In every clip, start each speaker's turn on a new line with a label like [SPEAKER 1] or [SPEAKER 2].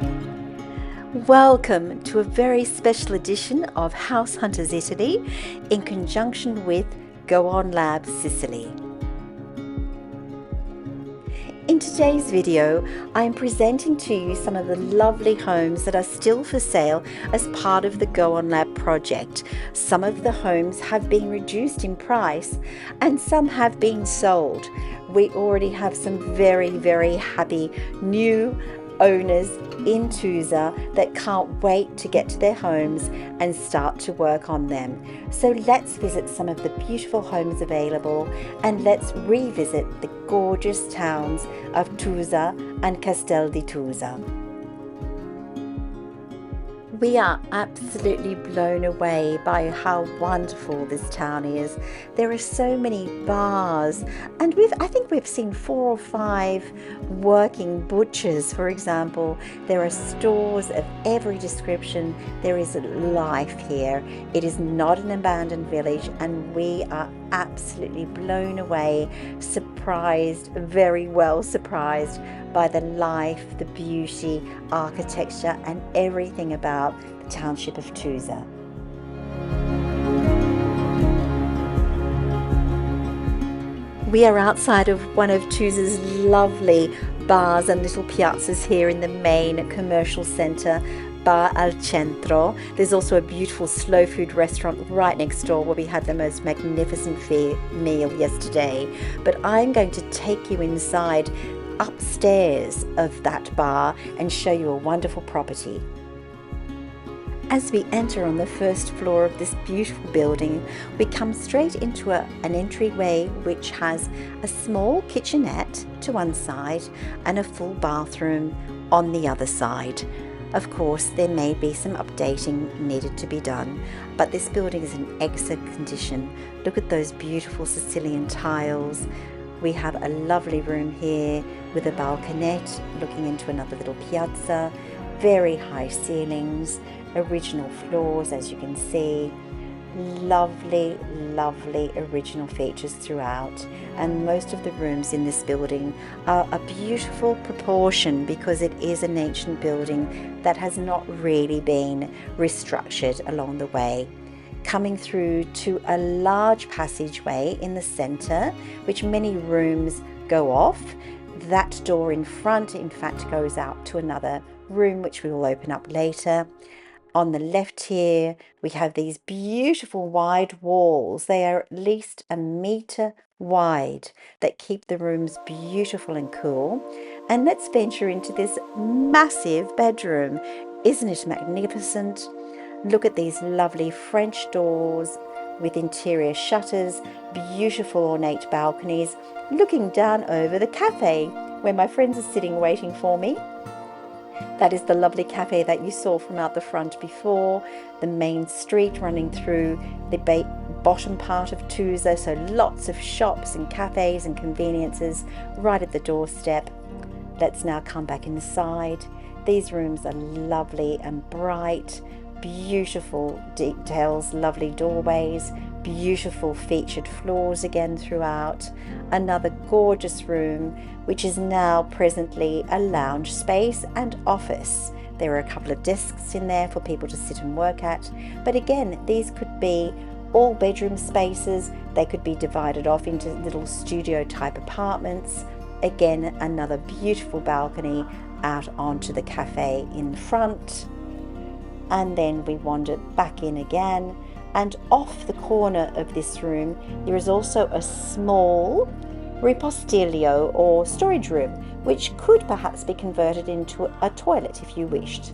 [SPEAKER 1] Welcome to a very special edition of House Hunters Italy in conjunction with Go On Lab Sicily. In today's video, I am presenting to you some of the lovely homes that are still for sale as part of the Go On Lab project. Some of the homes have been reduced in price and some have been sold. We already have some very happy new owners in Tusa that can't wait to get to their homes and start to work on them. So let's visit some of the beautiful homes available and let's revisit the gorgeous towns of Tusa and Castel di Tusa. We are absolutely blown away by how wonderful this town is. There are so many bars, and I think we've seen 4 or 5 working butchers, for example. There are stores of every description. There is life here. It is not an abandoned village, and we are absolutely blown away, surprised, very well surprised by the life, the beauty, architecture and everything about the township of Tusa. We are outside of one of Tusa's lovely bars and little piazzas here in the main commercial centre, Bar al Centro. There's also a beautiful slow food restaurant right next door where we had the most magnificent meal yesterday. But I'm going to take you inside upstairs of that bar and show you a wonderful property. As we enter on the first floor of this beautiful building, we come straight into an entryway which has a small kitchenette to one side and a full bathroom on the other side. Of course, there may be some updating needed to be done, but this building is in excellent condition. Look at those beautiful Sicilian tiles. We have a lovely room here with a balconette looking into another little piazza, very high ceilings, original floors as you can see, lovely original features throughout, and most of the rooms in this building are a beautiful proportion because it is an ancient building that has not really been restructured along the way. Coming through to a large passageway in the centre, which many rooms go off. That door in front, in fact, goes out to another room, which we will open up later. On the left here, we have these beautiful wide walls. They are at least 1 metre wide that keep the rooms beautiful and cool. And let's venture into this massive bedroom. Isn't it magnificent? Look at these lovely French doors with interior shutters, beautiful ornate balconies, looking down over the cafe where my friends are sitting waiting for me. That is the lovely cafe that you saw from out the front before, the main street running through the bottom part of Tusa, so lots of shops and cafes and conveniences right at the doorstep. Let's now come back inside. These rooms are lovely and bright. Beautiful details, lovely doorways, beautiful featured floors again throughout. Another gorgeous room, which is now presently a lounge space and office. There are a couple of desks in there for people to sit and work at. But again, these could be all bedroom spaces. They could be divided off into little studio type apartments. Again, another beautiful balcony out onto the cafe in front. And then we wander back in again, and off the corner of this room there is also a small ripostiglio or storage room, which could perhaps be converted into a toilet if you wished.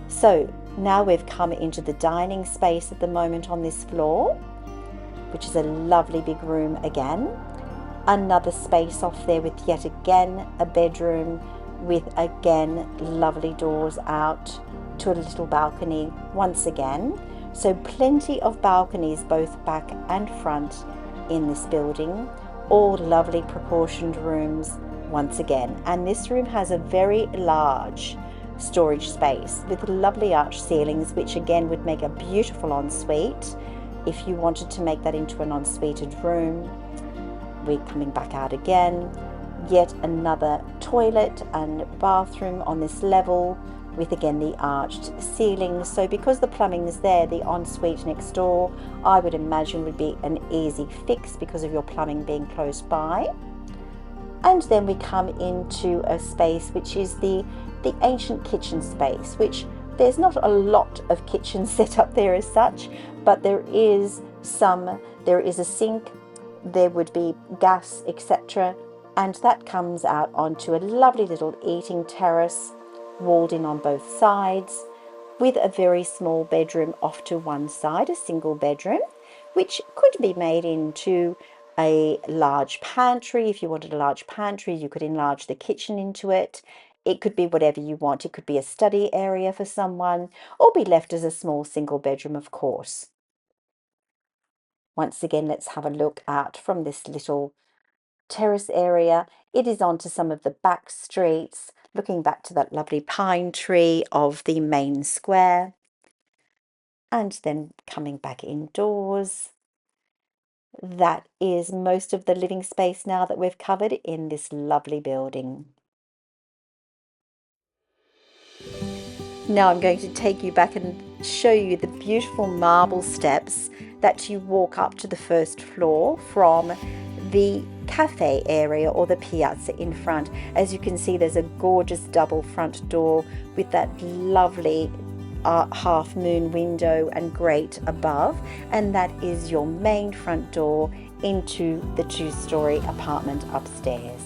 [SPEAKER 1] So now we've come into the dining space at the moment on this floor, which is a lovely big room again. Another space off there with yet again a bedroom with again lovely doors out to a little balcony once again. So plenty of balconies both back and front in this building, all lovely proportioned rooms once again. And this room has a very large storage space with lovely arched ceilings, which again would make a beautiful ensuite if you wanted to make that into an ensuited room. We're coming back out again. Yet another toilet and bathroom on this level, with again the arched ceilings. So because the plumbing is there, the ensuite next door, I would imagine, would be an easy fix because of your plumbing being close by. And then we come into a space which is the ancient kitchen space, which there's not a lot of kitchens set up there as such, but there is a sink, there would be gas, etc. And that comes out onto a lovely little eating terrace, walled in on both sides, with a very small bedroom off to one side, a single bedroom, which could be made into a large pantry. If you wanted a large pantry, you could enlarge the kitchen into it. It could be whatever you want. It could be a study area for someone, or be left as a small single bedroom, of course. Once again, let's have a look out from this little terrace area. It is onto some of the back streets, looking back to that lovely pine tree of the main square, and then coming back indoors. That is most of the living space now that we've covered in this lovely building. Now I'm going to take you back and show you the beautiful marble steps that you walk up to the first floor from the cafe area or the piazza in front. As you can see, there's a gorgeous double front door with that lovely half moon window and grate above, and that is your main front door into the two-story apartment upstairs.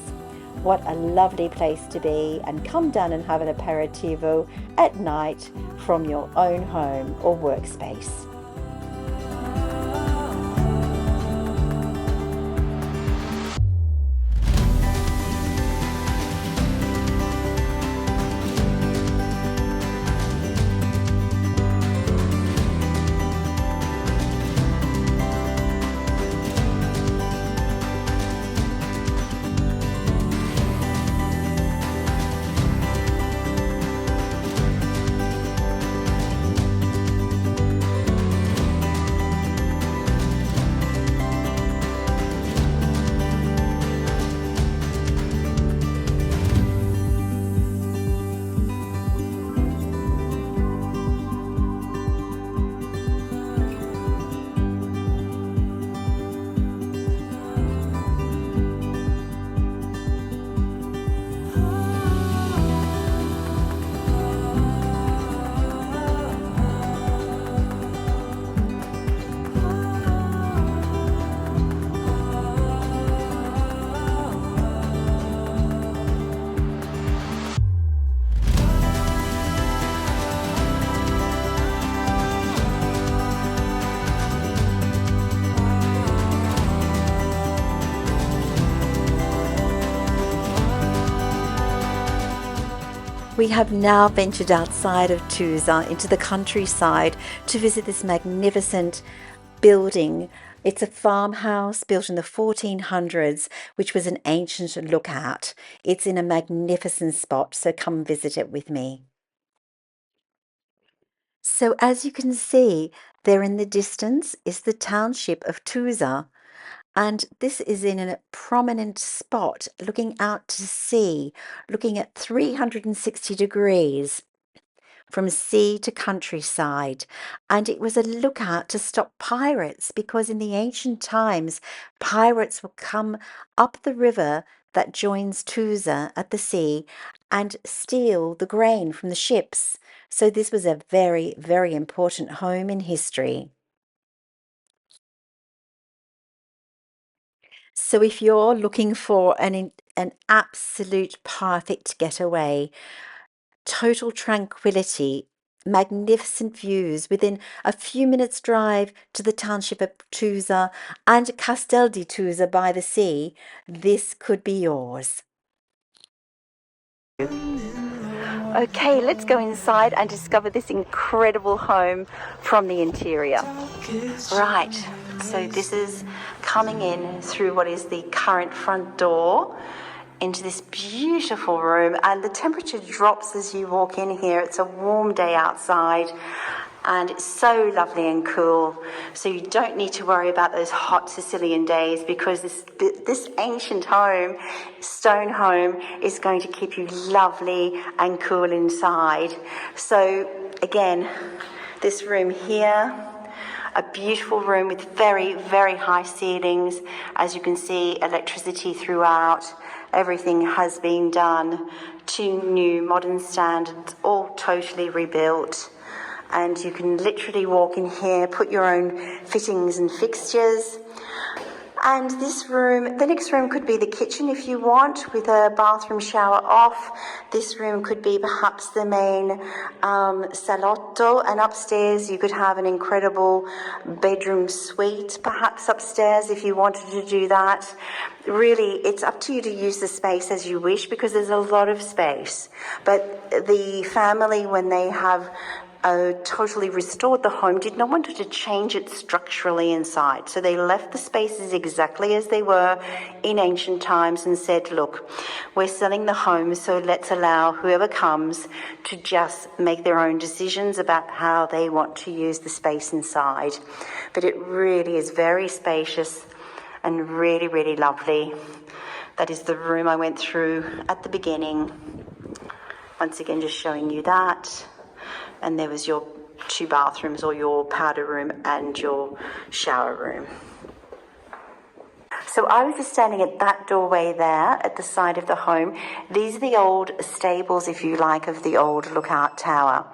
[SPEAKER 1] What a lovely place to be, and come down and have an aperitivo at night from your own home or workspace. We have now ventured outside of Tusa into the countryside to visit this magnificent building. It's a farmhouse built in the 1400s, which was an ancient lookout. It's in a magnificent spot, so come visit it with me. So as you can see, there in the distance is the township of Tusa. And this is in a prominent spot looking out to sea, looking at 360 degrees from sea to countryside. And it was a lookout to stop pirates, because in the ancient times, pirates would come up the river that joins Tusa at the sea and steal the grain from the ships. So this was a very, very important home in history. So if you're looking for an absolute perfect getaway, total tranquility, magnificent views within a few minutes' drive to the township of Tusa and Castel di Tusa by the sea, this could be yours. Okay, let's go inside and discover this incredible home from the interior. Right, so this is coming in through what is the current front door into this beautiful room, and the temperature drops as you walk in here. It's a warm day outside, and it's so lovely and cool. So you don't need to worry about those hot Sicilian days, because this ancient home, stone home, is going to keep you lovely and cool inside. So again, this room here, a beautiful room with very, very high ceilings. As you can see, electricity throughout. Everything has been done to new modern standards, all totally rebuilt. And you can literally walk in here, put your own fittings and fixtures. And this room, the next room could be the kitchen if you want, with a bathroom shower off. This room could be perhaps the main salotto, and upstairs you could have an incredible bedroom suite, perhaps upstairs if you wanted to do that. Really, it's up to you to use the space as you wish, because there's a lot of space. But the family, when they have totally restored the home, did not want to change it structurally inside. So they left the spaces exactly as they were in ancient times and said, look, we're selling the home, so let's allow whoever comes to just make their own decisions about how they want to use the space inside. But it really is very spacious and really, really lovely. That is the room I went through at the beginning. Once again, just showing you that. And there was your 2 bathrooms, or your powder room and your shower room. So I was just standing at that doorway there at the side of the home. These are the old stables, if you like, of the old lookout tower.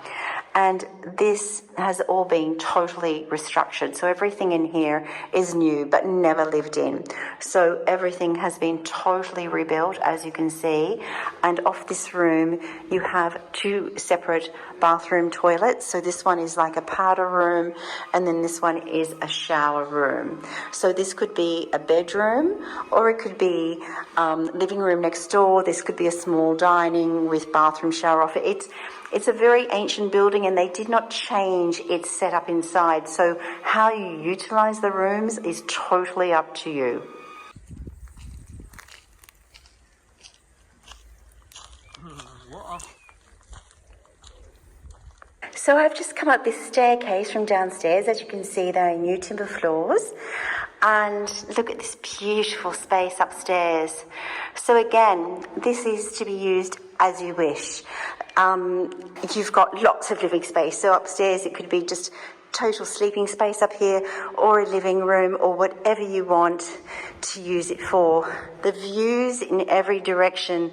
[SPEAKER 1] And this has all been totally restructured. So everything in here is new, but never lived in. So everything has been totally rebuilt, as you can see. And off this room, you have 2 separate bathroom toilets. So this one is like a powder room, and then this one is a shower room. So this could be a bedroom, or it could be living room next door. This could be a small dining with bathroom shower off it. It's a very ancient building, and they did not change its setup inside. So how you utilize the rooms is totally up to you. So I've just come up this staircase from downstairs. As you can see, there are new timber floors. And look at this beautiful space upstairs. So again, this is to be used as you wish. You've got lots of living space. So upstairs it could be just total sleeping space up here, or a living room, or whatever you want to use it for. The views in every direction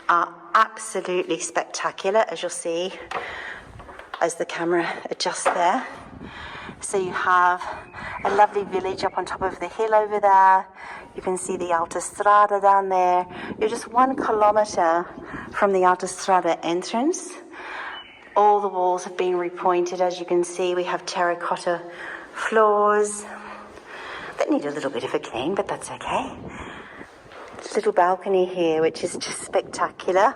[SPEAKER 1] are absolutely spectacular, as you'll see as the camera adjusts there. So you have a lovely village up on top of the hill over there. You can see the autostrada down there. You're just 1 kilometre from the autostrada entrance. All the walls have been repointed, as you can see. We have terracotta floors that need a little bit of a clean, but that's okay. Little balcony here, which is just spectacular.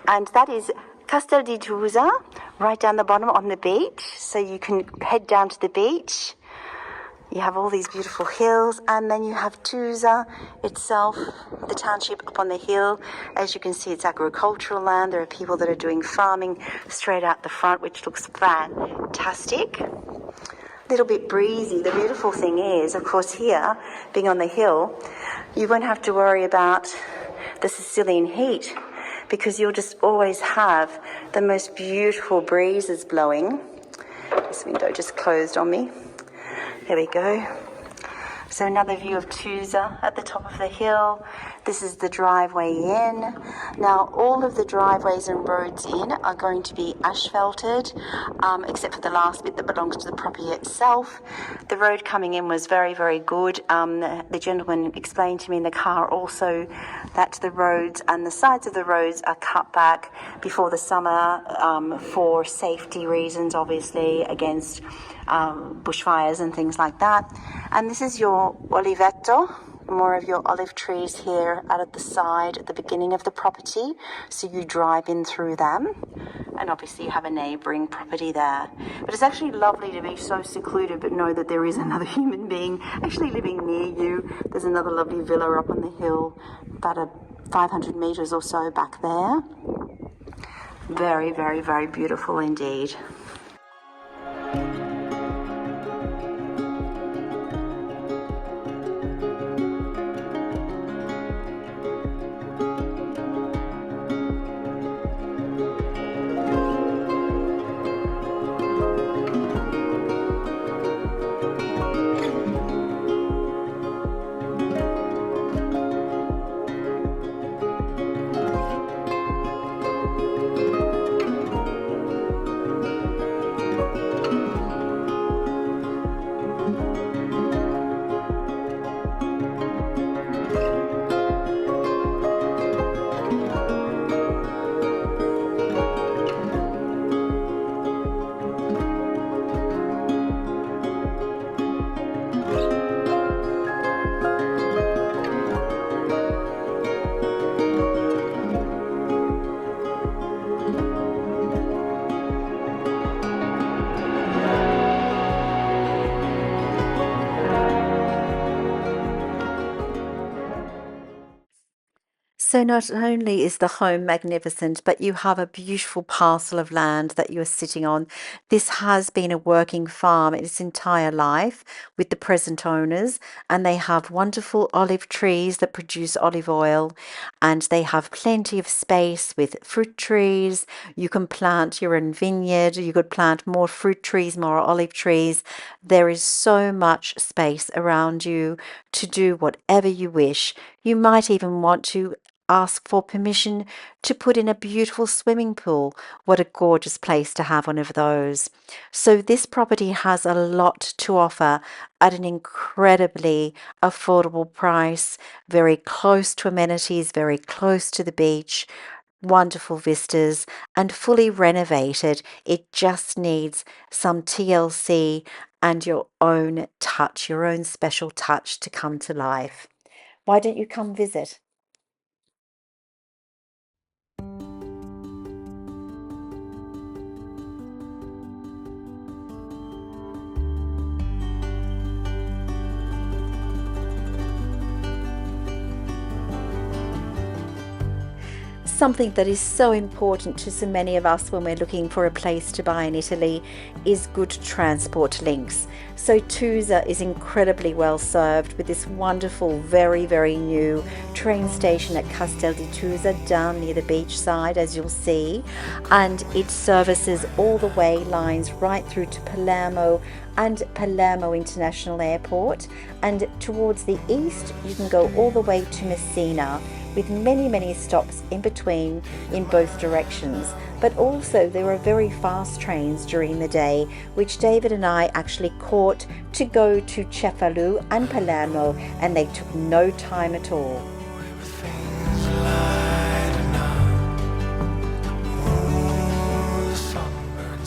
[SPEAKER 1] And that is Castel di Tusa, right down the bottom on the beach. So you can head down to the beach. You have all these beautiful hills, and then you have Tusa itself, the township up on the hill. As you can see, it's agricultural land. There are people that are doing farming straight out the front, which looks fantastic. A little bit breezy. The beautiful thing is, of course, here, being on the hill, you won't have to worry about the Sicilian heat, because you'll just always have the most beautiful breezes blowing. This window just closed on me. There we go. So another view of Tusa at the top of the hill. This is the driveway in. Now, all of the driveways and roads in are going to be asphalted, except for the last bit that belongs to the property itself. The road coming in was very, very good. The gentleman explained to me in the car also that the roads and the sides of the roads are cut back before the summer for safety reasons, obviously, against bushfires and things like that. And this is your oliveto, more of your olive trees here out at the side at the beginning of the property, so you drive in through them, and obviously you have a neighbouring property there. But it's actually lovely to be so secluded but know that there is another human being actually living near you. There's another lovely villa up on the hill, about 500 metres or so back there. Very, very, very beautiful indeed. So not only is the home magnificent, but you have a beautiful parcel of land that you are sitting on. This has been a working farm its entire life with the present owners, and they have wonderful olive trees that produce olive oil, and they have plenty of space with fruit trees. You can plant your own vineyard, you could plant more fruit trees, more olive trees. There is so much space around you to do whatever you wish. You might even want to ask for permission to put in a beautiful swimming pool. What a gorgeous place to have one of those. So this property has a lot to offer at an incredibly affordable price, very close to amenities, very close to the beach, wonderful vistas, and fully renovated. It just needs some TLC and your own touch, your own special touch to come to life. Why don't you come visit? Something that is so important to so many of us when we're looking for a place to buy in Italy is good transport links. So Tusa is incredibly well served with this wonderful, very new train station at Castel di Tusa down near the beach side, as you'll see, and it services all the way lines right through to Palermo and Palermo International Airport, and towards the east you can go all the way to Messina, with many stops in between in both directions. But also there are very fast trains during the day, which David and I actually caught to go to Cefalù and Palermo, and they took no time at all.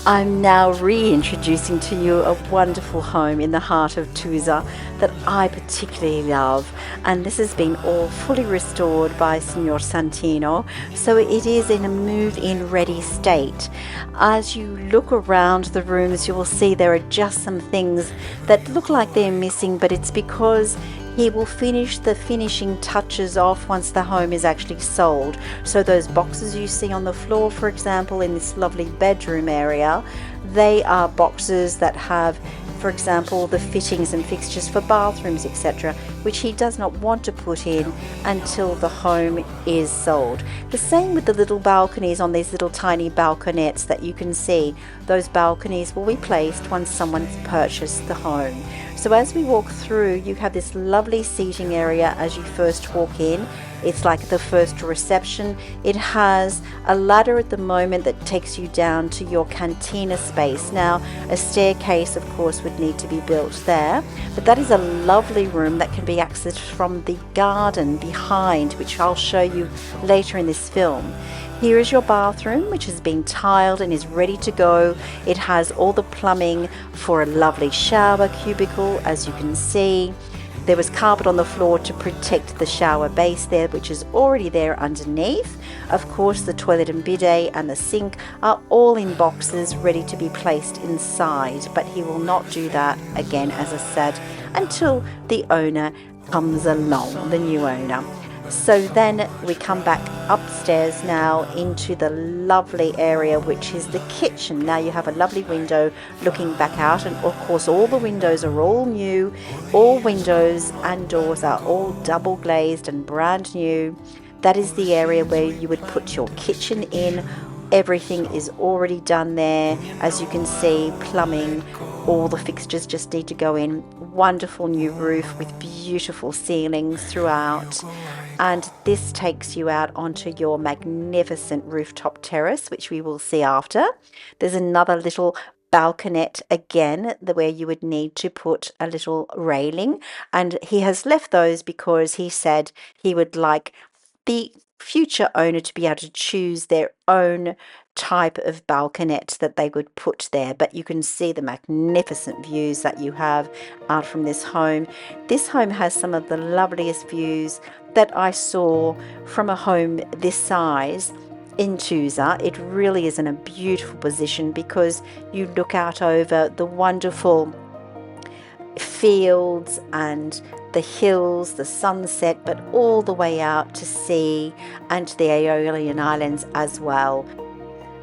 [SPEAKER 1] I'm now reintroducing to you a wonderful home in the heart of Tusa that I particularly love, and this has been all fully restored by Signor Santino, so it is in a move-in ready state. As you look around the rooms, you will see there are just some things that look like they're missing, but it's because he will finish the finishing touches off once the home is actually sold. So those boxes you see on the floor, for example, in this lovely bedroom area, they are boxes that have, for example, the fittings and fixtures for bathrooms, etc., which he does not want to put in until the home is sold. The same with the little balconies on these little tiny balconettes that you can see. Those balconies will be placed once someone's purchased the home. So as we walk through, you have this lovely seating area as you first walk in. It's like the first reception. It has a ladder at the moment that takes you down to your cantina space. Now, a staircase, of course, would need to be built there, but that is a lovely room that can be accessed from the garden behind, which I'll show you later in this film. Here is your bathroom, which has been tiled and is ready to go. It has all the plumbing for a lovely shower cubicle, as you can see. There was carpet on the floor to protect the shower base there, which is already there underneath. Of course, the toilet and bidet and the sink are all in boxes ready to be placed inside, but he will not do that again, as I said, until the owner comes along, the new owner. So then we come back upstairs now into the lovely area, which is the kitchen. Now you have a lovely window looking back out, and of course all the windows are all new. All windows and doors are all double glazed and brand new. That is the area where you would put your kitchen in. Everything is already done there. As you can see, plumbing, all the fixtures just need to go in. Wonderful new roof with beautiful ceilings throughout. And this takes you out onto your magnificent rooftop terrace, which we will see after. There's another little balconette again, where you would need to put a little railing, and he has left those because he said he would like the future owner to be able to choose their own type of balconette that they would put there. But you can see the magnificent views that you have out from this home. This home has some of the loveliest views that I saw from a home this size in Tusa. It really is in a beautiful position because you look out over the wonderful fields and the hills, the sunset, but all the way out to sea and to the Aeolian Islands as well.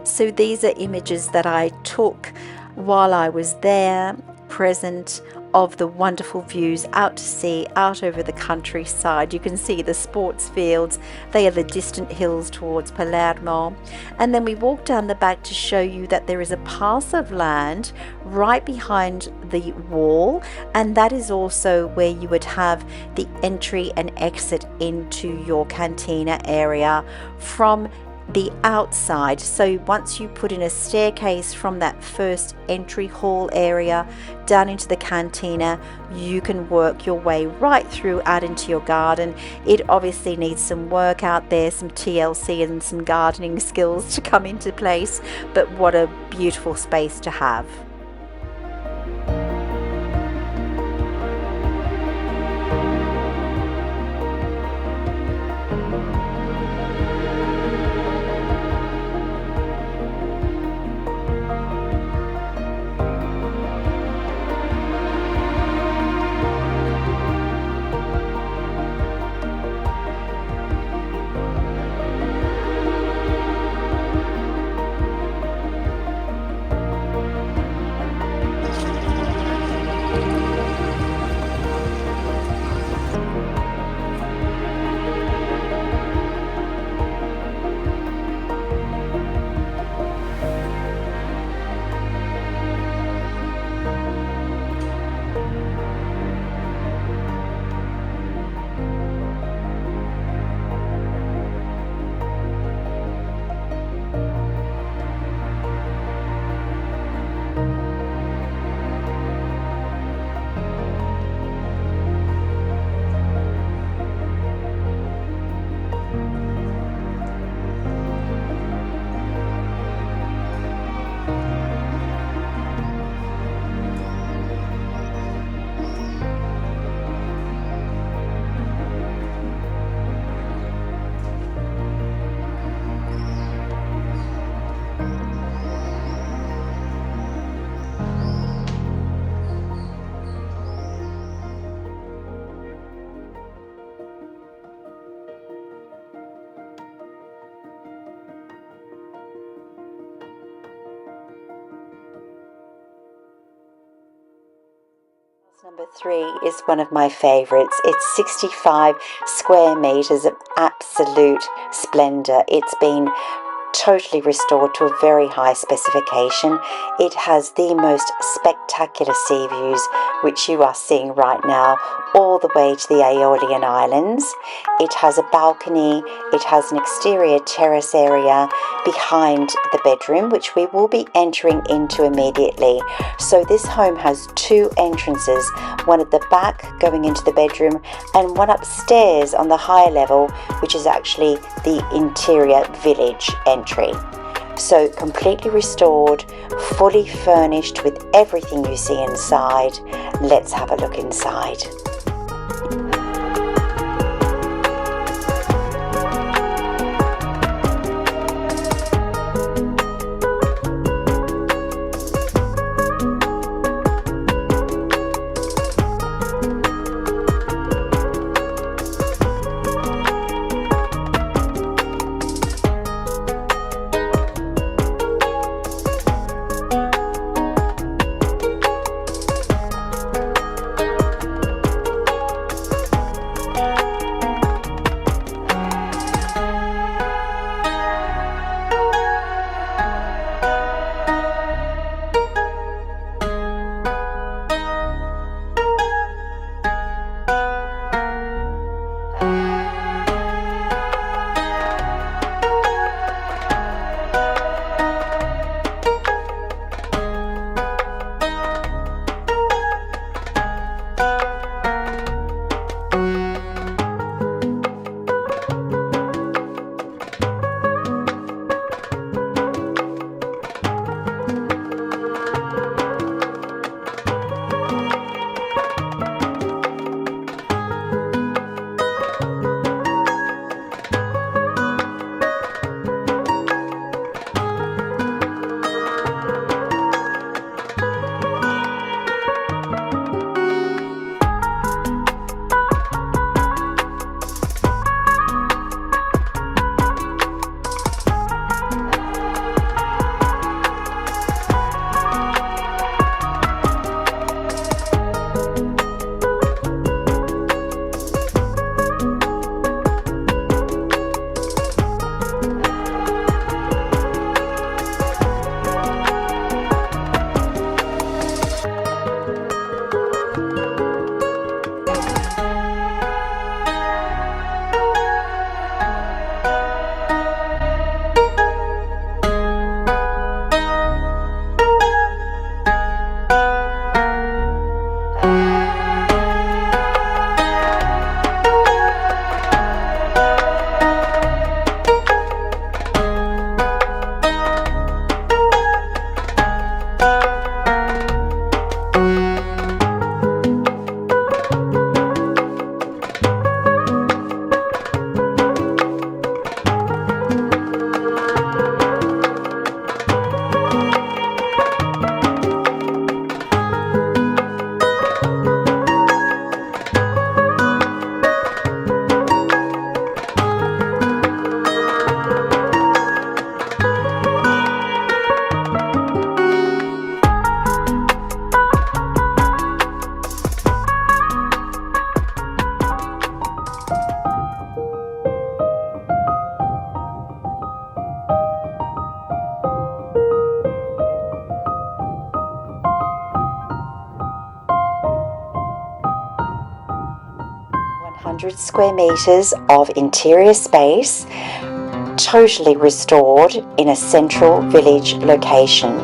[SPEAKER 1] So these are images that I took while I was there, present, of the wonderful views out to sea, out over the countryside. You can see the sports fields. They are the distant hills towards Palermo. And then we walk down the back to show you that there is a parcel of land right behind the wall, and that is also where you would have the entry and exit into your cantina area from the outside. So once you put in a staircase from that first entry hall area down into the cantina, you can work your way right through out into your garden. It obviously needs some work out there, some TLC and some gardening skills to come into place, but what a beautiful space to have. Number 3 is one of my favorites. It's 65 square meters of absolute splendor. It's been totally restored to a very high specification. It has the most spectacular sea views, which you are seeing right now, all the way to the Aeolian Islands. It has a balcony, it has an exterior terrace area behind the bedroom, which we will be entering into immediately. So this home has 2 entrances, one at the back going into the bedroom and one upstairs on the higher level, which is actually the interior village entry. So completely restored, fully furnished with everything you see inside. Let's have a look inside. 100 square meters of interior space, totally restored in a central village location.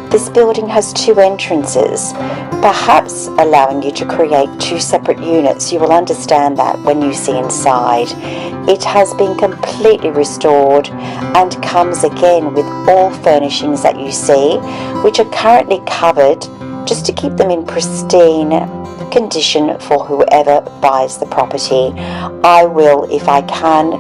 [SPEAKER 1] This building has 2 entrances, perhaps allowing you to create 2 separate units. You will understand that when you see inside. It has been completely restored and comes again with all furnishings that you see, which are currently covered just to keep them in pristine condition for whoever buys the property. I will, if I can,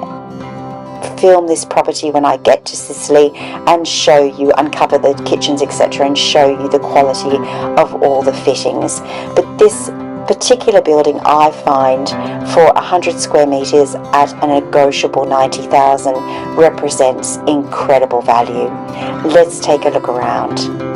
[SPEAKER 1] film this property when I get to Sicily and show you, uncover the kitchens, etc., and show you the quality of all the fittings. But this particular building, I find, for 100 square meters at a negotiable 90,000 represents incredible value. Let's take a look around.